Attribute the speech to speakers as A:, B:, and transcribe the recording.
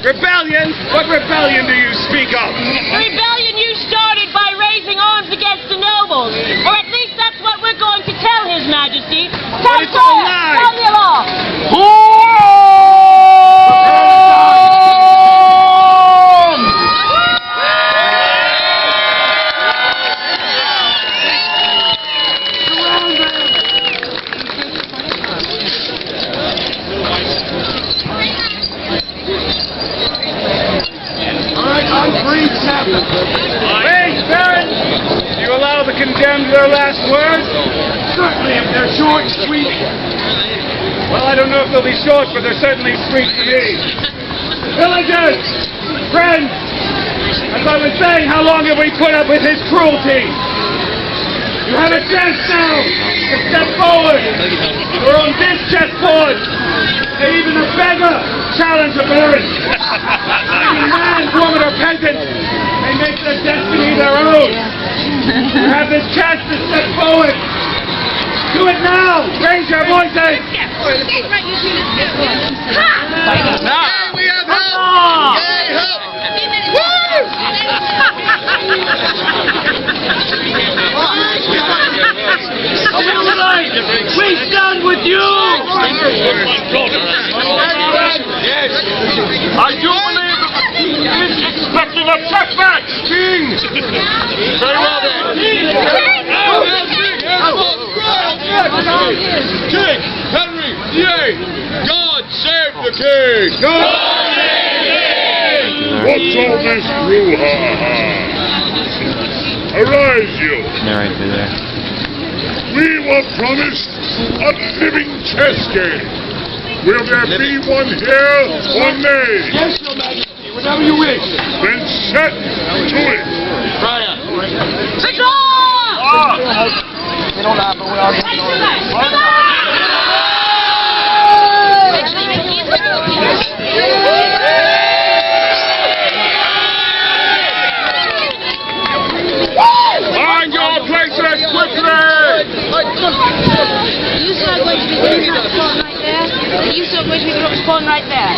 A: Rebellion? What rebellion do you speak of?
B: The rebellion you started by raising arms against the nobles. Or at least that's what we're going to tell His Majesty.
A: But it's all lies!
B: Tell the law!
A: Wait, Baron! Do you allow the condemned their last words? Certainly, if they're short and sweet. Well, I don't know if they'll be short, but they're certainly sweet to me. Villagers! Friends! As I was saying, how long have we put up with his cruelty? You have a chance now to step forward. Or on this chessboard, and even a beggar challenge a baron. Even man, woman, or peasant may make their destiny their own. You have this chance to step forward. Do it now. Raise your voices.
C: Now we have help. Yay, help.
A: Wheelwright, we stand with you.
C: Yes.
A: I do believe he's expecting a chessmatch, King.
C: Very well then. King Henry VIII. God save the king.
A: God
D: What's all this brouhaha? Arise, you!
E: Right through there.
D: We were promised a living chess game. Will there be one here or nay?
A: Yes, Your Majesty, whatever you wish.
D: Then set to it.
A: Find your places quickly!
B: You saw going to be doing that spawn right there. And you saw going to be spawn right there.